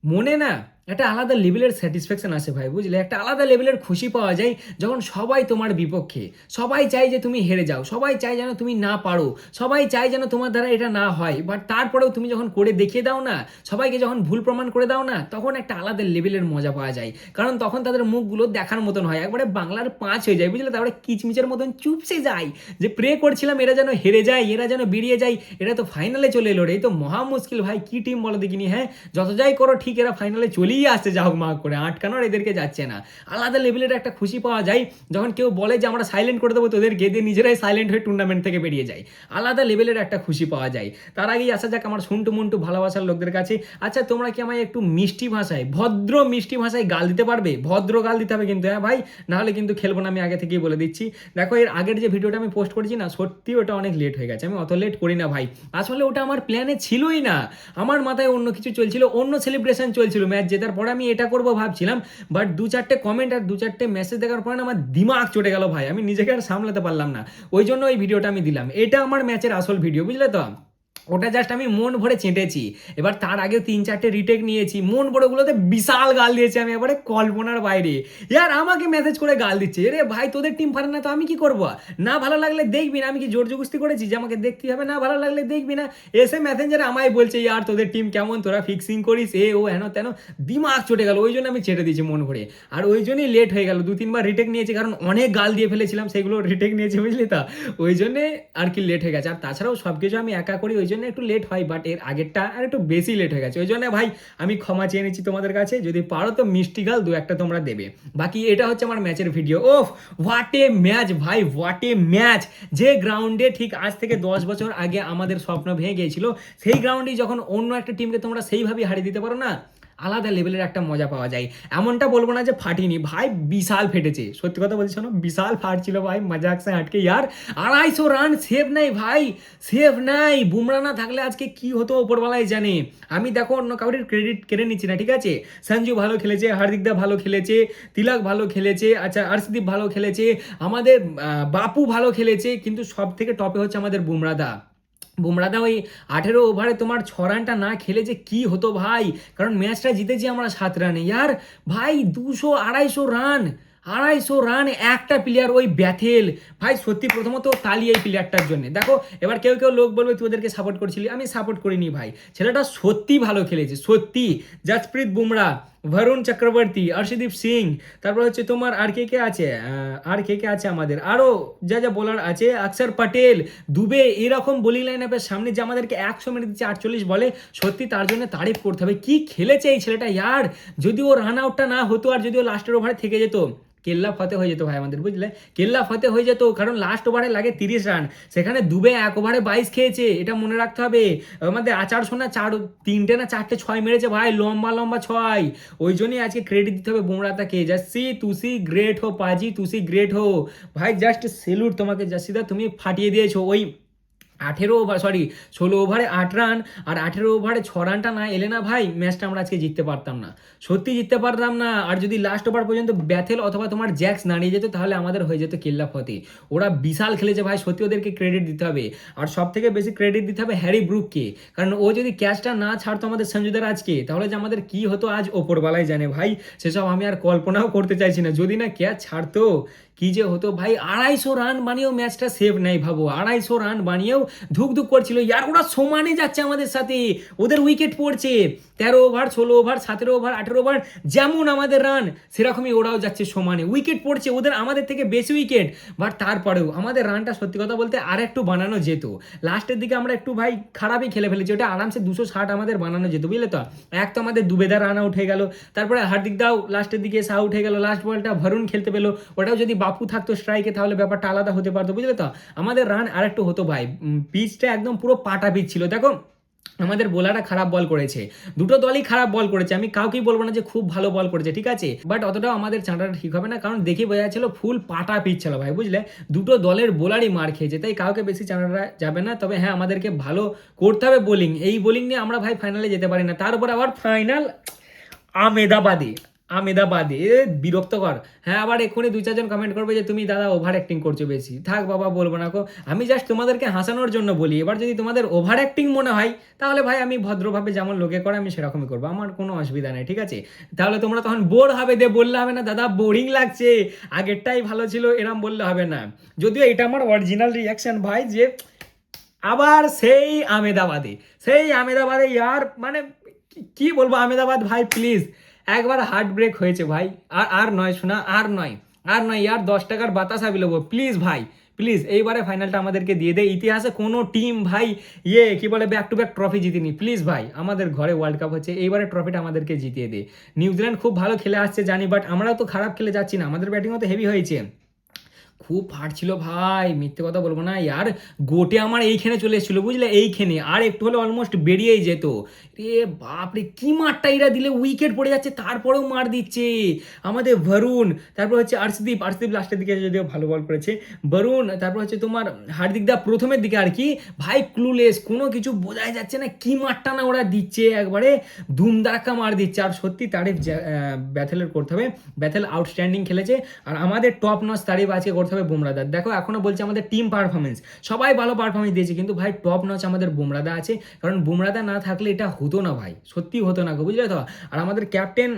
মনে না একটা আলাদা লেভেলের স্যাটিসফ্যাকশন আসে ভাই, বুঝলে? একটা আলাদা লেভেলের খুশি পাওয়া যায় যখন সবাই তোমার বিপক্ষে, সবাই চায় যে তুমি হেরে যাও, সবাই চায় যেন তুমি না পারো, সবাই চায় যেন তোমার দ্বারা এটা না হয়, বাট তারপরেও তুমি যখন করে দেখিয়ে দাও না, সবাইকে যখন ভুল প্রমাণ করে দাও না, তখন একটা আলাদা লেভেলের মজা পাওয়া যায়। কারণ তখন তাদের মুখগুলো দেখার মতন হয়, একবারে বাংলার পাঁচ হয়ে যায়, বুঝলে? তারপরে কিচমিচের মতন চুপসে যায় যে প্রে করছিলাম এরা যেন হেরে যায়, এরা যেন বেরিয়ে যায়, এরা তো ফাইনালে চলে এলো রে, এই তো মহা মুশকিল ভাই, কি টিম বলো দেখিনি? হ্যাঁ, যত যাই করো ঠিক এরা ফাইনালে চলেই আসছে, যা হোক মা করে আটকানোর এদেরকে যাচ্ছে না। আলাদা লেভেলের একটা খুশি পাওয়া যায় যখন কেউ বলে যে আমরা সাইলেন্ট করে দেবো তোদের, গেদে নিজেরাই সাইলেন্ট হয়ে টুর্নামেন্ট থেকে বেরিয়ে যায়। আলাদা লেভেলের একটা খুশি পাওয়া যায়। তার আগেই আসা যাক আমার সন্টু মন্টু ভালোবাসার লোকদের কাছে। আচ্ছা, তোমরা কি আমায় একটু মিষ্টি ভাষায়, ভদ্র মিষ্টি ভাষায় গাল দিতে পারবে? ভদ্র গাল দিতে হবে কিন্তু, হ্যাঁ ভাই, নাহলে কিন্তু খেলবো না, আমি আগে থেকেই বলে দিচ্ছি। দেখো, এর আগের যে ভিডিওটা আমি পোস্ট করেছি না, সত্যি ওটা অনেক লেট হয়ে গেছে, আমি অত লেট করি না ভাই। আসলে ওটা আমার প্ল্যানে ছিলই না, আমার মাথায় অন্য কিছু চলছিল, অন্য সেলিব্রেশন চলছিল ম্যাচ জেতার পরে, আমি এটা করবো ভাবছিলাম। বাট দু চারটে কমেন্ট আর দু চারটে মেসেজ দেখার পরে না আমার দিমাগ চটে গেল ভাই, আমি নিজেকে আর সামলাতে পারলাম না। ওই জন্য ওই ভিডিওটা আমি দিলাম, এটা আমার ম্যাচের আসল ভিডিও, বুঝলে তো? ওটা জাস্ট আমি মন ভরে চেটেছি। এবার তার আগেও তিন চারটে রিটেক নিয়েছি, মন ভরেগুলোতে বিশাল গাল দিয়েছি আমি, এবারে কল্পনার বাইরে। ইয়ার আমাকে মেসেজ করে গাল দিচ্ছে, রে ভাই তোদের টিম পারে না তো আমি কি করবো? না ভালো লাগলে দেখবি না, আমি কি জোর জবস্তি করেছি যে আমাকে দেখতে হবে? না ভালো লাগলে দেখবি না। এসে মেসেঞ্জারে আমায় বলছে ইয়ার তোদের টিম কেমন, তোরা ফিক্সিং করিস, এ ও হেন তেন। দিমাগ চটে গেল, ওই জন্য আমি ছেড়ে দিয়েছি মন ভরে। আর ওই জন্যই লেট হয়ে গেল, দু তিনবার রিটেক নিয়েছি, কারণ অনেক গাল দিয়ে ফেলেছিলাম, সেগুলো রিটেক নিয়েছি, বুঝলি তো? ওই জন্যে আর কি লেট হয়ে গেছে। আর তাছাড়াও সব কিছু আমি একা করি, ওই জন্য একটু লেট হয়, বাট এর আগেরটা আর একটু বেশি লেট হয়ে গেছে। ওই জন্য ভাই আমি ক্ষমা চেয়ে নিচ্ছি তোমাদের কাছে, যদি পারো তো মিষ্টি গাল দু একটা তোমরা দেবে। বাকি এটা হচ্ছে আমার ম্যাচের video. Of, what a match ভাই, হোয়াট এ ম্যাচ! যে গ্রাউন্ডে ঠিক আজ থেকে 10 বছর আগে আমাদের স্বপ্ন ভেঙে গিয়েছিল, সেই গ্রাউন্ডেই যখন অন্য একটা টিমকে তোমরা সেইভাবে হারিয়ে দিতে পারো না, আলাদা লেভেলের একটা মজা পাওয়া যায়। এমনটা বলবো না যে ফাটিনি ভাই, বিশাল ফেটেছে, সত্যি কথা বলছি, শোনো, বিশাল ফাটছিল ভাই, মজাক সে হাটকে ইয়ার। 250 রান সেভ নাই ভাই, সেভ নাই। বুমরা না থাকলে আজকে কি হতো ওপরওয়ালাই জানে। আমি দেখো অন্য কাউরির ক্রেডিট কেড়ে নিচ্ছি না, ঠিক আছে? সঞ্জু ভালো খেলেছে, হার্দিকদা ভালো খেলেছে, তিলক ভালো খেলেছে, আচ্ছা আর্শদীপ ভালো খেলেছে, আমাদের বাপু ভালো খেলেছে, কিন্তু সব থেকে টপে হচ্ছে আমাদের বুমরাদা। বুমরাদা ওই 18 ওভারে তোমার 6 রানটা না খেলে যে কি হতো ভাই, কারণ ম্যাচটা জিতেছি আমরা 7 রানে ইয়ার। ভাই 200 250 রান, 250 রান একটা প্লেয়ার, ওই ব্যাথেল। ভাই সত্যি প্রথমত তালি এই প্লেয়ারটার জন্য। দেখো, এবার কেউ কেউ লোক বলবে তুই ওদেরকে সাপোর্ট করছিলি, আমি সাপোর্ট করিনি ভাই, ছেলেটা সত্যি ভালো খেলেছে, সত্যি। জসপ্রীত বুমরা, বরুণ চক্রবর্তী, অর্শদীপ সিং, তারপর হচ্ছে তোমার আর কে কে আছে, আর কে কে আছে আমাদের, আরও যা যা বোলার আছে, অক্ষর পটেল, দুবে, এরকম বোলিং লাইন আপের সামনে যে আমাদেরকে 100 মেরে দিচ্ছে 48 বলে, সত্যি তার জন্য তারিফ করতে হবে। কি খেলেছে এই ছেলেটা ইয়ার! যদি ও রান আউটটা না হতো, আর যদি ও লাস্টের ওভারে থেকে যেত, কেল্লা ফতে হয়ে যেত ভাই আমাদের, বুঝলে? কেল্লা ফতে হয়ে যেত, কারণ লাস্ট ওভারে লাগে 30 রান, সেখানে দুবে 1 ওভারে 22 খেয়েছে, এটা মনে রাখতে হবে। আমাদের আচার সোনা তিনটে না চারটে ছয় মেরেছে ভাই, লম্বা লম্বা ছয়। ওই জন্যই আজকে ক্রেডিট দিতে হবে বুমরাতাকে। জাসি তুসি গ্রেট হো পাজি, তুসি গ্রেট হো ভাই, জাস্ট সেলুট তোমাকে জাসিদা, তুমি ফাটিয়ে দিয়েছো। ওই 18 ওভার, সরি 16 ওভারে 8 রান, আর 18 ওভারে 6 রানটা না এলে না ভাই, ম্যাচটা আমরা আজকে জিততে পারতাম না, সত্যি জিততে পারতাম না। আর যদি লাস্ট ওভার পর্যন্ত ব্যাথেল অথবা তোমার জ্যাক্স দাঁড়িয়ে যেত, তাহলে আমাদের হয়ে যেত কেল্লা ফতে। ওরা বিশাল খেলেছে ভাই, সত্যি ওদেরকে ক্রেডিট দিতে হবে। আর সব থেকে বেশি ক্রেডিট দিতে হবে হ্যারি ব্রুককে, কারণ ও যদি ক্যাচটা না ছাড়তো আমাদের সঞ্জুদার আজকে, তাহলে যে আমাদের কি হতো আজ ওপরবেলায় জানে ভাই, সেসব আমি আর কল্পনাও করতে চাইছি না। যদি না ক্যাচ ছাড়তো, কি যে হতো ভাই। 250 রান বানিয়েও ম্যাচটা সেভ নেই, ভাবো 250 রান বানিয়েও ধুক ধুক করছিল ইয়ার, ওরা সমানে যাচ্ছে আমাদের সাথে, ওদের উইকেট পড়ছে 13 ওভার, 16 ওভার, 17 ওভার, 18 ওভার, যেমন আমাদের রান সেরকমই ওরাও যাচ্ছে সমানে, উইকেট পড়ছে ওদের আমাদের থেকে বেশি উইকেট। বাট তারপরেও আমাদের রানটা সত্যি কথা বলতে আর একটু বানানো যেত। লাস্টের দিকে আমরা একটু ভাই খারাপই খেলে ফেলেছি, ওটা আরামসে 260 আমাদের বানানো যেত, বুঝলে তো? এক তো আমাদের দুবেদার রান আউট হয়ে গেল, তারপরে হার্দিক দাও লাস্টের দিকে এসে আউট হয়ে গেল, লাস্ট বলটা ভরুণ খেলতে পেলো, ওটাও যদি বাপু থাকতো স্ট্রাইকে, তাহলে ব্যাপারটা আলাদা হতে পারতো, বুঝলে তো? আমাদের রান আর একটু হতো ভাই, পিচটা একদম পুরো পাটা পিচ ছিল। দেখো, আমাদের বোলাররা খারাপ বল করেছে, দুটো দলই খারাপ বল করেছে, আমি কাউকেই বলবো না যে খুব ভালো বল করেছে, ঠিক আছে, বাট অতটাও আমাদের চাঁটাটা ঠিক হবে না, কারণ দেখে বোঝা যাচ্ছিল ফুল পাটা পিচ ছিল ভাই, বুঝলে? দুটো দলের বোলারই মার খেয়েছে, তাই কাউকে বেশি চাঁটাটা যাবে না। তবে হ্যাঁ, আমাদেরকে ভালো করতে হবে বোলিং, এই বোলিং নিয়ে আমরা ভাই ফাইনালে যেতে পারি না, তার উপর আবার ফাইনাল আমেদাবাদে। আমেদাবাদে বিরক্তকর। হ্যাঁ, আবার এক্ষুনি 2-4 জন কমেন্ট করবে যে তুমি দাদা ওভার অ্যাক্টিং করছো বেশি। থাক বাবা, বলবো না কো। আমি জাস্ট তোমাদেরকে হাসানোর জন্য বলি। এবার যদি তোমাদের ওভার অ্যাক্টিং মনে হয় তাহলে ভাই আমি ভদ্রভাবে যেমন লোকে করে আমি সেরকমই করবো, আমার কোনো অসুবিধা নেই, ঠিক আছে? তাহলে তোমরা তখন বোর হবে, বললে হবে না দাদা বোরিং লাগছে, আগেরটাই ভালো ছিল, এরম বললে হবে না। যদিও এটা আমার অরিজিনাল রিয়াকশন ভাই, যে আবার সেই আমেদাবাদে ইয়ার মানে কি বলবো, আমেদাবাদ ভাই প্লিজ, একবার হার্ট ব্রেক হয়েছে ভাই। আর আর নয় শোনা, আর নয় ইয়ার, 10 টাকার বাতাসা বিলোবো প্লিজ ভাই, প্লিজ এইবারে ফাইনালটা আমাদেরকে দিয়ে দে। ইতিহাসে কোনো টিম ভাই কি বলে ব্যাক টু ব্যাক ট্রফি জিতিনি, প্লিজ ভাই আমাদের ঘরে ওয়ার্ল্ড কাপ হচ্ছে, এইবারে ট্রফিটা আমাদেরকে জিতিয়ে দে। নিউজিল্যান্ড খুব ভালো খেলে আসছে জানি, বাট আমরাও তো খারাপ খেলে যাচ্ছি না, আমাদের ব্যাটিংও তো হেভি হয়েছে। খুব ফাটছিল ভাই, মিথ্যে কথা বলবো না ইয়ার, গোটে আমার এইখানে চলে এসেছিলো বুঝলে, এইখানে আর একটু হলে অলমোস্ট বেরিয়েই যেত। রে বাপরে কি মারটা এরা দিলে, উইকেট পড়ে যাচ্ছে তারপরেও মার দিচ্ছে আমাদের বরুণ। তারপর হচ্ছে আর্শদীপ লাস্টের দিকে যদিও ভালো বল করেছে, বরুণ। তারপর হচ্ছে তোমার হার্দিক দা প্রথমের দিকে আর কি, ভাই ক্লুলেস, কোনো কিছু বোঝাই যাচ্ছে না কি মারটা না ওরা দিচ্ছে, একবারে ধুমধারাক্কা মার দিচ্ছে। আর সত্যি তারিফ ব্যাথেলের করতে হবে, ব্যাথেল আউটস্ট্যান্ডিং খেলেছে। আর আমাদের টপ নচ তারিফ আজকে করতে হবে বুমরাদার। দেখো এখনো বলছে আমাদের টিম পারফরমেন্স, সবাই ভালো পারফরমেন্স দিয়েছে, কিন্তু ভাই টপ নচ আমাদের বুমরাদা আছে, কারণ বুমরাদা না থাকলে এটা হতো না ভাই, সত্যি হতো না গো, বুঝলে তো? আর আমাদের ক্যাপ্টেন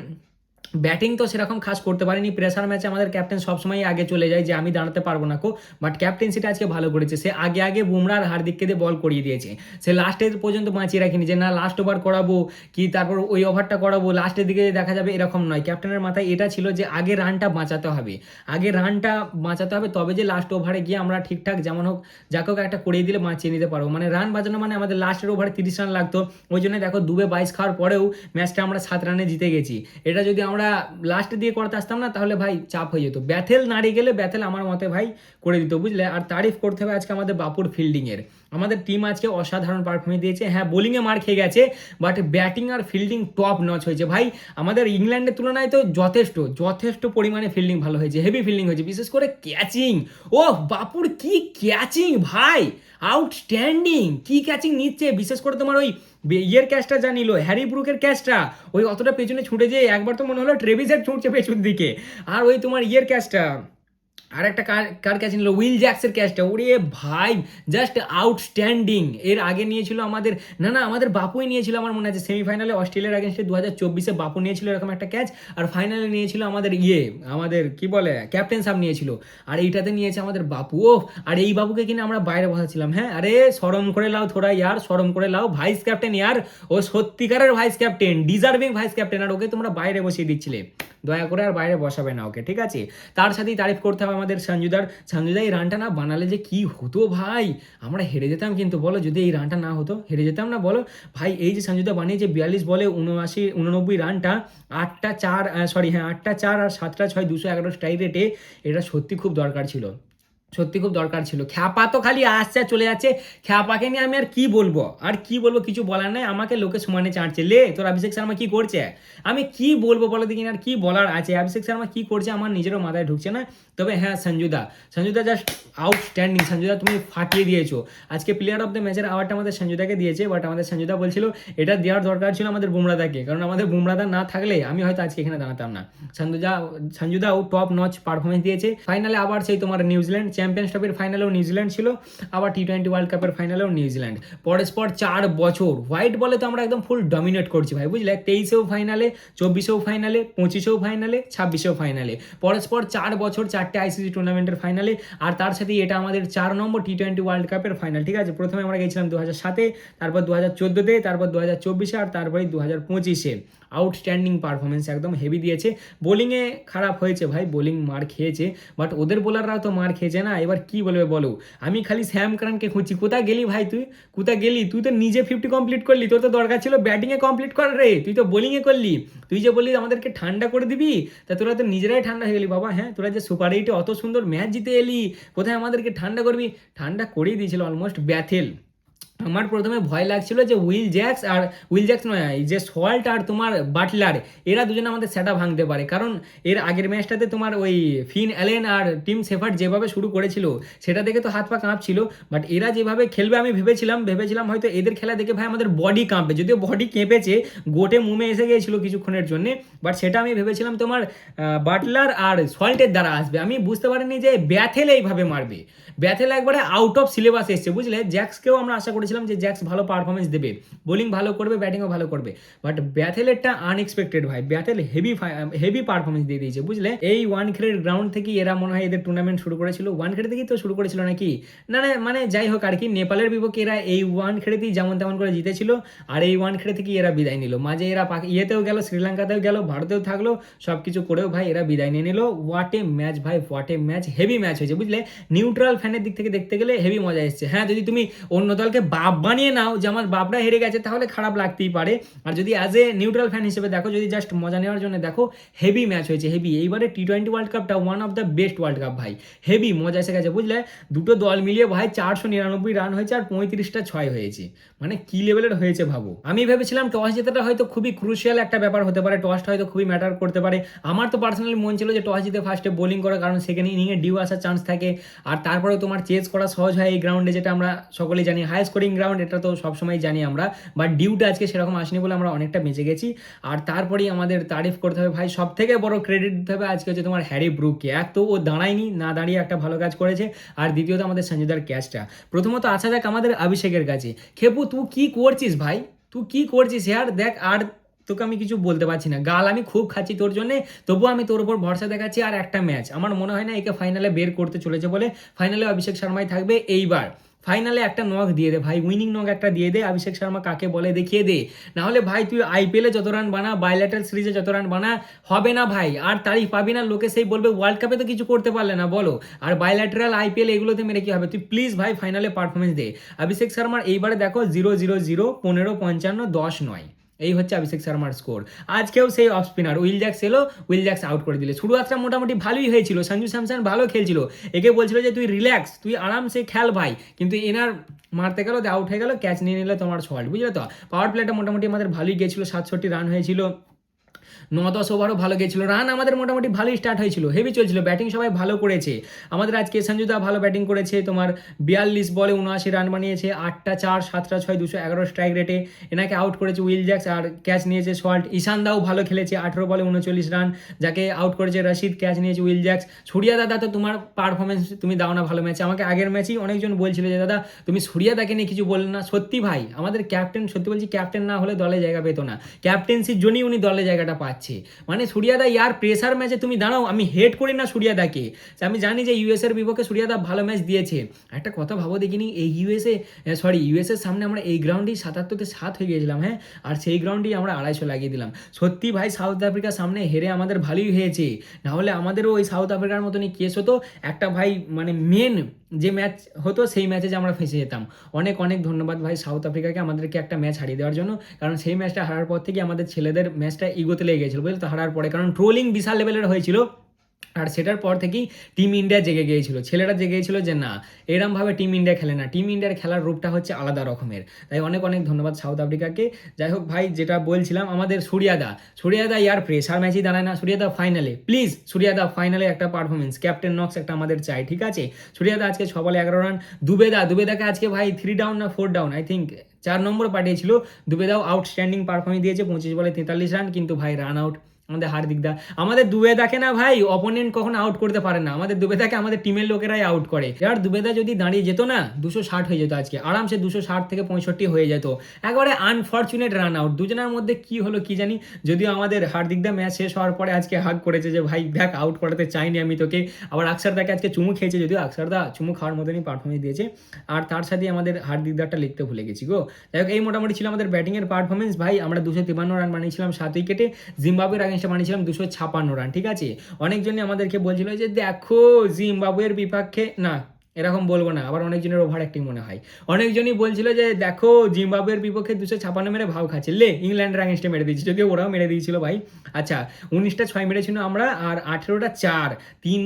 ব্যাটিং তো সেরকম খাস করতে পারেনি, প্রেসার ম্যাচে আমাদের ক্যাপ্টেন সবসময় আগে চলে যায় যে আমি দাঁড়াতে পারবো না কো, বাট ক্যাপ্টেন্সিটা আজকে ভালো করেছে, সে আগে বুমরা আর হার্দিককে দিয়ে বল করিয়ে দিয়েছে, সে লাস্টের পর্যন্ত বাঁচিয়ে রাখিনি যে না লাস্ট ওভার করাবো কি তারপর ওই ওভারটা করাবো, লাস্টের দিকে দেখা যাবে এরকম নয়। ক্যাপ্টেনের মাথায় এটা ছিল যে আগে রানটা বাঁচাতে হবে, তবে যে লাস্ট ওভারে গিয়ে আমরা ঠিকঠাক যেমন হোক যাকে হোক একটা করিয়ে দিলে বাঁচিয়ে নিতে পারবো। মানে রান বাঁচানো মানে আমাদের লাস্টের ওভারে 30 রান লাগতো, ওই জন্য দেখো 2-22 খাওয়ার পরেও ম্যাচটা আমরা 7 রানে জিতে গেছি। এটা যদি আমরা লাস্ট দিয়ে করতে আসতাম না তাহলে ভাই চাপ হয়ে যেত, ব্যাথেল নাড়িয়ে গেলে ব্যাথেল আমার মতে ভাই করে দিত, বুঝলে? আর তারিফ করতে হবে আজকে আমাদের বাপুর ফিল্ডিংয়ের, আমাদের টিম আজকে অসাধারণ পারফরমেন্স দিয়েছে। হ্যাঁ বোলিংয়ে মার খেয়ে গেছে, বাট ব্যাটিং আর ফিল্ডিং টপ নচ হয়েছে ভাই, আমাদের ইংল্যান্ডের তুলনায় তো যথেষ্ট পরিমাণে ফিল্ডিং ভালো হয়েছে, হেভি ফিল্ডিং হয়েছে, বিশেষ করে ক্যাচিং। ও বাপুর কি ক্যাচিং ভাই, আউটস্ট্যান্ডিং, কি ক্যাচিং নিচ্ছে, বিশেষ করে তোমার ওই ইয়ের ক্যাচটা যা নিল, হ্যারি ব্রুকের ক্যাচটা, ওই অতটা পেছনে ছুটে যেয়ে একবার তো মনে হলো ট্রেভিসের ছুটছে পেছন দিকে। আর ওই তোমার ইয়ের ক্যাচটা, আর একটা কার ক্যাচ নিল, উইল জ্যাক্সের ক্যাচটা, ওরে ভাই জাস্ট আউটস্ট্যান্ডিং। এর আগে নিয়েছিল আমাদের আমাদের বাপুই নিয়েছিল আমার মনে আছে, সেমিফাইনালে অস্ট্রেলিয়ার আগেনস্টে 2024-এ বাপু নিয়েছিল এরকম একটা ক্যাচ, আর ফাইনালে নিয়েছিল আমাদের কি বলে ক্যাপ্টেন সাহেব নিয়েছিল, আর এইটাতে নিয়েছে আমাদের বাপু। ও আর এই বাবুকে কিনা আমরা বাইরে বসাছিলাম, হ্যাঁ আরে শরম করে লাও থোড়া ইয়ার, শরম করে লাও, ভাইস ক্যাপ্টেন ইয়ার, ও সত্যিকারের vice captain, deserving vice captain, আর ওকে তোমরা বাইরে বসিয়ে দিচ্ছিলে, দয়া করে আর বাইরে বসাবে না ওকে, ঠিক আছে? তার সাথেই তারিফ করতে হবে আমাদের সঞ্জুদা, এই রানটা না বানালে যে কি হতো ভাই, আমরা হেরে যেতাম কিন্তু, বলো যদি এই রানটা না হতো হেরে যেতাম না বলো ভাই? এই যে সঞ্জুদা বানিয়েছে 42 বলে 89 রানটা, 8টা 4 আর 7টা 6 211 স্ট্রাইক রেটে, এটা সত্যি খুব দরকার ছিল, খ্যাপা তো খালি আসছে চলে যাচ্ছে, খ্যাপাকে নিয়ে আমি আর কি বলবো, কিছু বলার নাই, আমাকে লোকে সমানে চাটছে, লে তোর অভিষেক শর্মা কি করছে, আমি কি বলবো বলো দেখি, আর কি বলার আছে, অভিষেক শর্মা কি করছে আমার নিজেরও মাথায় ঢুকছে না। তবে হ্যাঁ সঞ্জুদা জাস্ট আউটস্ট্যান্ডিং, সঞ্জুদা তুমি ফাটিয়ে দিয়েছো, আজকে প্লেয়ার অফ দ্য ম্যাচের অ্যাওয়ার্ডটা আমাদের সঞ্জুদাকে দিয়েছে, বাট আমাদের সঞ্জুদা বলছিল এটা দেওয়ার দরকার ছিল আমাদের বুমরাদাকে, কারণ আমাদের বুমরাদা না থাকলে আমি হয়তো আজকে এখানে দাঁড়াতাম না। সঞ্জুদাও টপ নচ পারফরমেন্স দিয়েছে। ফাইনালে আবার সেই তোমার নিউজিল্যান্ড, চ্যাম্পিয়ন্স ট্রফির ফাইনালেও নিউজিল্যান্ড ছিল, আবার T20 ওয়ার্ল্ড কাপের ফাইনালেও নিউজিল্যান্ড, পরস্পর 4 বছর হোয়াইট বলে তো আমরা একদম ফুল ডমিনেট করছি ভাই, বুঝলে? 23-এও ফাইনালে, 24-এও ফাইনালে, 25-এও ফাইনালে, 26-এও ফাইনালে, পরস্পর 4 বছর 4টে ICC টুর্নামেন্টের ফাইনালে। আর তার সাথে এটা আমাদের 4 নম্বর T20 ওয়ার্ল্ড কাপের ফাইনাল, ঠিক আছে? প্রথমে আমরা গেছিলাম 2007-এ, তারপর 2014-তে, তারপর 2024-এ, আর তারপরে 2025-এ। আউটস্ট্যান্ডিং পারফরমেন্স একদম হেভি দিয়েছে। বোলিংয়ে খারাপ হয়েছে ভাই, বোলিং মার খেয়েছে, বাট ওদের বোলাররাও তো মার খেয়েছে না, এবার কি বলবে বলো? আমি খালি স্যাম কারানকে খুঁজছি, কোথায় গেলি ভাই তুই, তুই তো নিজে 50 কমপ্লিট করলি, তোর তো দরকার ছিল ব্যাটিংয়ে কমপ্লিট কর রে, তুই তো বোলিংয়ে করলি, তুই যে বললি আমাদেরকে ঠান্ডা করে দিবি, তা তোরা তো নিজেরাই ঠান্ডা হয়ে গেলি বাবা। হ্যাঁ তোরা যে সুপার 8-এ অত সুন্দর ম্যাচ জিতে এলি, কোথায় আমাদেরকে ঠান্ডা করবি? ঠান্ডা করেই দিয়েছিল অলমোস্ট ব্যাথেল, আমার প্রথমে ভয় লাগছিল যে উইল জ্যাক্স নয়, এই যে সল্ট আর তোমার বাটলার, এরা দুজনে আমাদের সেটা ভাঙতে পারে। কারণ এর আগের ম্যাচটাতে তোমার ওই ফিন অ্যালেন আর টিম শেফার্ড যেভাবে শুরু করেছিল সেটা দেখে তো হাত পা কাঁপছিল। বাট এরা যেভাবে খেলবে আমি ভেবেছিলাম হয়তো এদের খেলা দেখে ভাই আমাদের বডি কাঁপবে, যদিও বডি কেঁপেছে, গোটে মুমে এসে গিয়েছিল কিছুক্ষণের জন্য। বাট সেটা আমি ভেবেছিলাম তোমার বাটলার আর সল্টের দ্বারা আসবে। আমি বুঝতে পারিনি যে ব্যাথেল এইভাবে মারবে। ব্যাথেল একবারে আউট অফ সিলেবাস এসছে, বুঝলে। জ্যাক্সকেও আমরা আশা করেছিলাম যে জ্যাক্স ভালো পারফরমেন্স দেবে, বোলিং ভালো করবে, ব্যাটিংও ভালো করবে। বাট ব্যাথেলেরটা আনএক্সপেক্টেড ভাই, ব্যাথেল হেভি পারফরমেন্স দিয়ে দিয়েছে, বুঝলে। এই ওয়ানখেড়ের গ্রাউন্ড থেকে এরা মনে হয় এদের টুর্নামেন্ট শুরু করেছিল, ওয়ানখেড়ে থেকেই তো শুরু করেছিল নাকি, না না মানে যাই হোক আর কি, নেপালের বিপক্ষে এরা এই ওয়ানখেড়েতেই যেমন তেমন করে জিতেছিল, আর এই ওয়ানখেড়ে থেকেই এরা বিদায় নিল। মাঝে এরা ইয়েতেও গেল, শ্রীলঙ্কাতেও গেল, ভারতেও থাকলো, সব কিছু করেও ভাই এরা বিদায় নিয়ে নিল। হোয়াট এ ম্যাচ ভাই, what a match, heavy match হয়েছে, বুঝলে। নিউট্রাল ফ্যানের দিক থেকে দেখতে গেলে হেভি মজা এসছে। হ্যাঁ, যদি তুমি অন্য দলকে বাপ বানিয়ে নাও যে আমার বাপরা হেরে গেছে, তাহলে খারাপ লাগতেই পারে। আর যদি অ্যাজ এ নিউট্রাল ফ্যান হিসেবে দেখো, যদি জাস্ট মজা নেওয়ার জন্য দেখো, হেভি ম্যাচ হয়েছে, হেভি। এইবারে টি-20 ওয়ার্ল্ড কাপটা one of the best world cup ভাই, হেভি মজা এসে গেছে, বুঝলে। দুটো দল মিলিয়ে ভাই 499 রান হয়েছে আর 35টা 6 হয়েছে, মানে কি লেভেলের হয়েছে ভাবো। আমি ভেবেছিলাম টস জেতাটা হয়তো খুবই ক্রুশিয়াল একটা ব্যাপার হতে পারে, টসটা হয়তো খুবই ম্যাটার করতে পারে। আমার তো পার্সোনালি মন ছিল যে টস জিতে ফার্স্টে বোলিং করা, কারণ সেকেন্ড ইনিংয়ে ডিউ আসার চান্স থাকে, আর তারপরে তোমার চেস করা সহজ হয় এই গ্রাউন্ডে, যেটা আমরা সকলেই জানি হাই স্কোরিং গ্রাউন্ড, এটা তো সবসময় জানি আমরা। বাট ডিউটা আজকে সেরকম আসেনি বলে আমরা অনেকটা বেঁচে গেছি। আর তারপরেই আমাদের তারিফ করতে হবে ভাই, সব থেকে বড় ক্রেডিট দিতে হবে আজকে হচ্ছে তোমার হ্যারি ব্রুককে। এক তো ও দাঁড়ায়নি, না দাঁড়িয়ে একটা ভালো কাজ করেছে, আর দ্বিতীয়ত আমাদের সঞ্জুদার ক্যাচটা। প্রথমত আসা যাক আমাদের অভিষেকের কাছে। খেপু তুই কি করছিস ভাই, তুই কি করছিস ইয়ার, দেখ। আর তোকে আমি কিছু বলতে পারছি না, গাল আমি খুব খাচ্ছি তোর জন্য, তবুও আমি তোর উপর ভরসা দেখাচ্ছি। আর একটা ম্যাচ আমার মনে হয় না একে ফাইনালে বের করতে চলেছে বলে, ফাইনালে অভিষেক শর্মাই থাকবে এইবার। ফাইনালে একটা নক দিয়ে দে ভাই, উইনিং নক একটা দিয়ে দে, অভিষেক শর্মা কাকে বলে দেখিয়ে দে। না হলে ভাই তুই আইপিএলে যত রান বানা, বাইল্যাটারাল সিরিজে যত রান বানা, হবে না ভাই। আর তারিফ পাবি না, লোকে সেই বলবে ওয়ার্ল্ড কাপে তো কিছু করতে পারলে না, বলো। আর বাইল্যাটারাল আইপিএল এগুলোতে মেরে কি হবে, তুই প্লিজ ভাই ফাইনালে পারফরমেন্স দে। অভিষেক শর্মার এইবারে দেখো 0-0-0, 15-55, 10-9, এই হচ্ছে অভিষেক শর্মার স্কোর। আজকেও সেই অফ স্পিনার উইল জ্যাক্স এলো, উইল জ্যাক্স আউট করে দিলে। শুরুয়াতটা মোটামুটি ভালোই হয়েছিল, সঞ্জু স্যামসন ভালো খেলছিল, একে বলছিল যে তুই রিল্যাক্স, তুই আরামসে খেল ভাই, কিন্তু এনার মারতে গেল, আউট হয়ে গেল, ক্যাচ নিয়ে নিল তোমার শট, বুঝলে তো। পাওয়ার প্লেটা মোটামুটি আমাদের ভালোই গেছিলো, 67 রান হয়েছিল, 9-10 ওভারও ভালো গেছিলো, রান আমাদের মোটামুটি ভালোই স্টার্ট হয়েছিল, হেভি চলছিল, ব্যাটিং সবাই ভালো করেছে আমাদের। আজকে সঞ্জুদা ভালো ব্যাটিং করেছে, তোমার 42 বলে 79 রান বানিয়েছে, 8টা 4, 7টা 6, 211 স্ট্রাইক রেটে, এনাকে আউট করেছে উইল জ্যাক্স, আর ক্যাচ নিয়েছে শল্ট। ঈশান দাও ভালো খেলেছে, 18 বলে 39 রান, যাকে আউট করেছে রশিদ, ক্যাচ নিয়েছে উইল জ্যাক্স। সুরিয়া দাদা তো তোমার পারফরমেন্স তুমি দাও না ভালো ম্যাচে, আমাকে আগের ম্যাচেই অনেকজন বলছিল যে দাদা তুমি সুরিয়া দাকে নিয়ে কিছু বললেন না। সত্যি ভাই, আমাদের ক্যাপ্টেন, সত্যি বলছি, ক্যাপ্টেন না হলে দলে জায়গা পেতো না, ক্যাপ্টেন্সির জন্যই উনি দলে জায়গাটা পাচ্ছে। মানে সূর্যাদা ইয়ার প্রেসার ম্যাচে তুমি দাঁড়াও, আমি হেড করি না সূর্যাদাকে, আমি জানি যে ইউএস এর বিপক্ষে সূর্যাদা ভালো ম্যাচ দিয়েছে। একটা কথা ভাবো দেখিনি, এই ইউএস এর সামনে আমরা এই গ্রাউন্ডেই 77-7 হয়ে গিয়েছিলাম, হ্যাঁ, আর সেই গ্রাউন্ডেই আমরা 250 লাগিয়ে দিলাম। সত্যি ভাই সাউথ আফ্রিকার সামনে হেরে আমাদের ভালোই হয়েছে, না হলে আমাদেরও ওই সাউথ আফ্রিকার মতনই কেস হতো একটা ভাই, মানে মেন যে ম্যাচ হতো সেই ম্যাচে যে আমরা ফেঁসে যেতাম। অনেক অনেক ধন্যবাদ ভাই সাউথ আফ্রিকাকে আমাদেরকে একটা ম্যাচ হারিয়ে দেওয়ার জন্য, কারণ সেই ম্যাচটা হারার পর থেকে আমাদের ছেলেদের ম্যাচটা ইগোতে লেগে গেছিলো, বুঝলি তো, হারার পরে, কারণ ট্রোলিং বিশাল লেভেলের হয়েছিল। আর সেটার পর থেকেই টিম ইন্ডিয়া জেগে গিয়েছিল, ছেলেরা জেগে গিয়েছিল যে না, এরমভাবে টিম ইন্ডিয়া খেলে না, টিম ইন্ডিয়ার খেলার রূপটা হচ্ছে আলাদা রকমের। তাই অনেক অনেক ধন্যবাদ সাউথ আফ্রিকাকে। যাই হোক ভাই, যেটা বলছিলাম, আমাদের সূর্যাদা ইয়ার প্রেসার ম্যাচই দাঁড়ায় না, সূর্যাদা ফাইনালে প্লিজ, সূর্যাদা ফাইনালে একটা পারফরমেন্স, ক্যাপ্টেন নক্স একটা আমাদের চাই, ঠিক আছে। সূর্যাদা আজকে 6 বলে 11 রান। দুবেদাকে আজকে ভাই 3 ডাউন না 4 ডাউন, আই থিঙ্ক 4 নম্বর পাঠিয়েছিল। দুবেদাও আউটস্ট্যান্ডিং পারফরমেন্স দিয়েছে, 25 বলে 43 রান, কিন্তু ভাই রান আউট আমাদের হার্দিকদা। আমাদের দুবেদাকে না ভাই অপোনেন্ট কখনো আউট করতে পারে না, আমাদের দুবেদাকে আমাদের টিমের লোকেরাই আউট করে। এবার দুবেদা যদি দাঁড়িয়ে যেত না, 260 হয়ে যেত আজকে আরামসে, 260 থেকে 65 হয়ে যেত। একবারে আনফর্চুনেট রান আউট, দুজনের মধ্যে কি হলো কি জানি। যদিও আমাদের হার্দিকদা ম্যাচ শেষ হওয়ার পরে আজকে হাগ করেছে যে ভাই দেখ, আউট করাতে চাইনি আমি তোকে। আবার আকসারদাকে আজকে চুমু খেয়েছে, যদিও আকসারদা চুমু খাওয়ার মতনই পারফরমেন্স দিয়েছে। আর তার সাথে আমাদের হার্দিকদারটা লিখতে ভুলে গেছি গো। যাই হোক, এই মোটামুটি ছিল আমাদের ব্যাটিংয়ের পারফরমেন্স ভাই। আমরা 253 রান বানিয়েছিলাম 7 উইকেটে, জিম্বাবুয়ের আগেন্সে বানিয়েছিলাম 256 রান, ঠিক আছে। অনেকজনই আমাদেরকে বলছিল যে দেখো জিম্বাবুয়ের বিপক্ষে না, এরকম বলবো না, আবার অনেকজনের ওভার অ্যাক্টিং মনে হয়। অনেকজনই বলছিল যে দেখো জিম্বাবুয়ের বিপক্ষে 256 মেরে ভাও খাচ্ছে, লে ইংল্যান্ডের আগেনস্টে মেরে দিয়েছি, যদিও ওরাও মেরে দিয়েছিল ভাই। আচ্ছা, 19টা 6 মেরেছিল আমরা, আর 18টা 4। তিন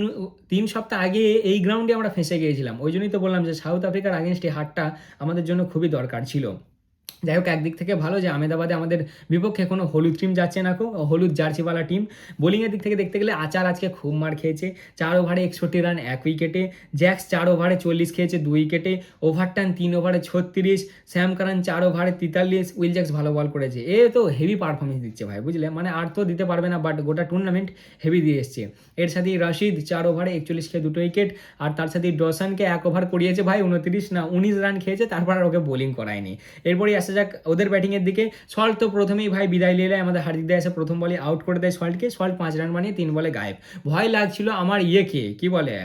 তিন সপ্তাহ আগে এই গ্রাউন্ডে আমরা ফেঁসে গিয়েছিলাম। ওই জন্যই তো বললাম যে সাউথ আফ্রিকার আগেনস্টে হারটা আমাদের জন্য খুবই দরকার ছিল। যাই হোক, একদিক থেকে ভালো যে আহমেদাবাদে আমাদের বিপক্ষে কোনো হলুদ টিম যাচ্ছে না, হলুদ জার্সিওয়ালা টিম। বোলিংয়ের দিক থেকে দেখতে গেলে আচার আজকে খুব মার খেয়েছে, 4 ওভারে 61 রান 1 উইকেটে। জ্যাক্স 4 ওভারে 40 খেয়েছে 2 উইকেটে। ওভারটান 3 ওভারে 36। শ্যাম কারান 4 ওভারে 43। উইল জ্যাক্স ভালো বল করেছে। এ তো হেভি পারফরমেন্স দিচ্ছে ভাই, বুঝলে, মানে আর তো দিতে পারবে না, বাট গোটা টুর্নামেন্ট হেভি দিয়ে এসছে। এর সাথে রশিদ 4 ওভারে 41 খেয়ে 2 উইকেট। আর তার সাথে ডসানকে 1 ওভার করিয়েছে ভাই, 19 রান খেয়েছে, তারপর আর ওকে বোলিং করায়নি। এরপরেই আসা যাক ওদের ব্যাটিংয়ের দিকে। সল্ট তো প্রথমেই ভাই বিদায় নিলে, আমাদের হার্দিক দা এসে প্রথম বলে আউট করে দেয় সল্টকে। সল্ট 5 রান বানিয়ে 3 বলে গায়েব। ভয় লাগছিল আমার ইয়েকে, কি বলে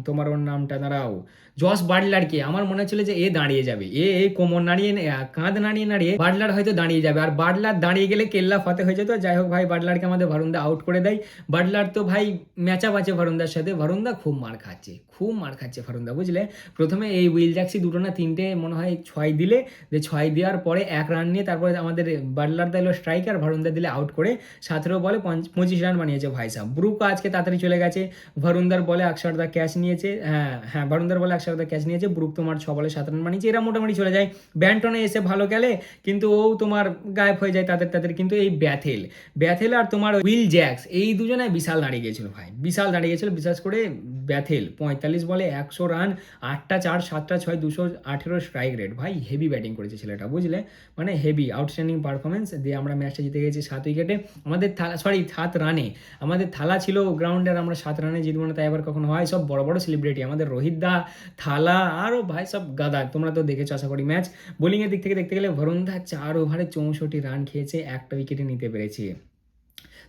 তোমার ওর নামটা, দাঁড়াও, জস বাটলারকে। আমার মনে হচ্ছিল যে এ দাঁড়িয়ে যাবে, এই কোমর নাড়িয়ে কাঁধ নাড়িয়ে নাড়িয়ে বাটলার হয়তো দাঁড়িয়ে যাবে, আর বাটলার দাঁড়িয়ে গেলে কেল্লা ফতে হয়ে যেত। যাই হোক ভাই, বাটলারকে আমাদের ভারুনদা আউট করে দেয়। বাটলার তো ভাই ম্যাচআপ আছে ভারুনদার সাথে, ভারুনদা খুব মার খাচ্ছে, খুব মার খাচ্ছে ভারুনদা, বুঝলে। প্রথমে এই উইল জ্যাক্সি 2 না 3টে মনে হয় 6 দিলে, যে 6 দেওয়ার পরে 1 রান নিয়ে তারপরে আমাদের বাটলার দিল স্ট্রাইকার, ভারুনদা দিলে আউট করে 17 বলে 25 রান বানিয়েছে ভাই সাহেব। ব্রুক আজকে তাড়াতাড়ি চলে গেছে, ভারুনদার বলে অক্ষর ক্যাচ নিয়েছে। হ্যাঁ ভারুনদার বলে অক্ষর ক্যাচ নিয়েছে। ব্রুক তোমার 6 বলে 7 রান বানিয়েছে। এরা মোটামুটি চলে যায়। ব্যান্টনে এসে ভালো খেলে, কিন্তু ও তোমার গায়েব হয়ে যায় তাদের। কিন্তু এই ব্যাথেল আর তোমার উইল জ্যাক্স, এই দুজনে বিশাল দাঁড়িয়ে গেছিল ভাই, বিশাল দাঁড়িয়ে গেছিল। বিশেষ করে ব্যাথেল 45 বলে 100 রান, 8টা 4 7টা 6 218 স্ট্রাইক রেট। ভাই হেভি ব্যাটিং করেছে ছেলেটা, বুঝলে, মানে হেভি আউটস্ট্যান্ডিং পারফরমেন্স দিয়ে আমরা ম্যাচটা জিতে গেছি 7 উইকেটে। আমাদের 7 রানে আমাদের থালা ছিল গ্রাউন্ডে, আর আমরা 7 রানে জিতবো না, তাই আবার কখনো হয়। সব বড় বড় সেলিব্রিটি, আমাদের রোহিত দা, থালা, আরও ভাই সব গাদা, তোমরা তো দেখেছো আশা করি ম্যাচ। বোলিংয়ের দিক থেকে দেখতে গেলে বরুণ দা 4 ওভারে 64 রান খেয়েছে, একটা উইকেটে নিতে পেরেছে।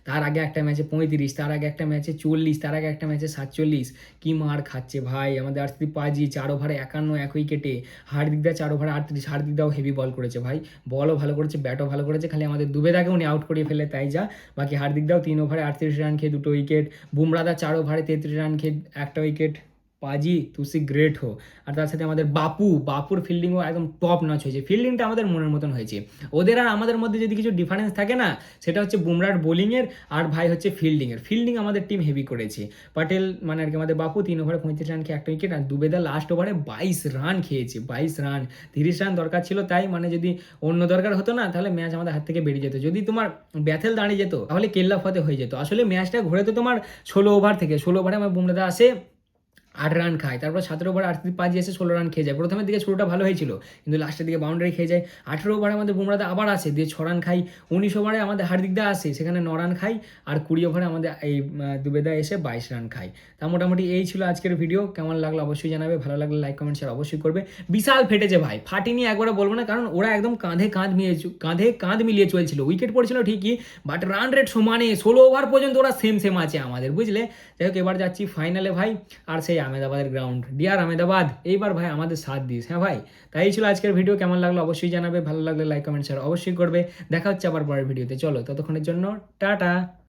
তার আগে একটা ম্যাচে 35, তার আগে একটা ম্যাচে 40, তার আগে একটা ম্যাচে 47। কি মার খাচ্ছে ভাই আমাদের আরসিবি পাজি, 4 ওভারে 51 1 উইকেটে। হার্দিকদা 4 ওভারে 38। হার্দিকদাও হেভি বল করেছে ভাই, বলও ভালো করেছে, ব্যাটও ভালো করেছে। খালি আমাদের দুবেদাকে উনি আউট করিয়ে ফেলে, তাই যা। বাকি হার্দিকদাও 3 ওভারে 38 রান খেয়ে 2 উইকেট। বুমরাদা 4 ওভারে 33 রান খেয়ে একটা উইকেট। পাজি তুসি গ্রেট হো। আর তার সাথে আমাদের বাপুর ফিল্ডিংও একদম টপ নচ হয়েছে, ফিল্ডিংটা আমাদের মনের মতন হয়েছে। ওদের আর আমাদের মধ্যে যদি কিছু ডিফারেন্স থাকে না, সেটা হচ্ছে বুমরার বোলিংয়ের, আর ভাই হচ্ছে ফিল্ডিংয়ের। ফিল্ডিং আমাদের টিম হেভি করেছে। পাটেল মানে আর কি আমাদের বাপু 3 ওভারে 35 রান খেয়ে একটা উইকেট। আর দুবেদা লাস্ট ওভারে 22 রান খেয়েছে, 22 রান। 30 রান দরকার ছিল, তাই মানে যদি অন্য দরকার হতো না, তাহলে ম্যাচ আমাদের হাত থেকে বেরিয়ে যেত। যদি তোমার ব্যাথেল দাঁড়িয়ে যেত, তাহলে কেল্লা ফতে হয়ে যেত। আসলে ম্যাচটা ঘুরে তো তোমার 16 ওভার থেকে। 16 ওভারে আমার বুমরাদা আসে 8 রান খায়, তারপর 17 ওভার আরসিবি পাঁচ এসে 16 রান খেয়ে যায়। প্রথমের দিকে শুরুটা ভালো হয়েছিল, কিন্তু লাস্টের দিকে বাউন্ডারি খেয়ে যায়। 18 ওভারে আমাদের বুমরাদা আবার আসে, দিয়ে 6 রান খাই। 19 ওভারে আমাদের হার্দিকদা আসে, সেখানে 9 রান খাই। আর 20 ওভারে আমাদের এই দুবেদা এসে 22 রান খাই। তা মোটামুটি এই ছিল আজকের ভিডিও। কেমন লাগলো অবশ্যই জানাবে, ভালো লাগলে লাইক কমেন্ট শেয়ার অবশ্যই করবে। বিশাল ফেটেছে ভাই, ফাটিনি একবারে বলবো না, কারণ ওরা একদম কাঁধে কাঁধ মিলিয়ে চলছিল। উইকেট পড়ছিল ঠিকই, বাট রান রেট সমানে 16 ওভার পর্যন্ত ওরা সেম আছে আমাদের, বুঝলে। যাই হোক, এবার যাচ্ছি ফাইনালে ভাই, আর সেই আহমেদাবাদের গ্রাউন্ড। ডিয়ার আহমেদাবাদ, এইবার ভাই আমাদের সাথ দিস, হ্যাঁ ভাই। তাই ছিল আজকের ভিডিও। কেমন লাগলো অবশ্যই জানাবে, ভালো লাগলে লাইক কমেন্ট শেয়ার অবশ্যই করবে। দেখা হচ্ছে আবার পরের ভিডিওতে। চলো ততক্ষণের জন্য টাটা।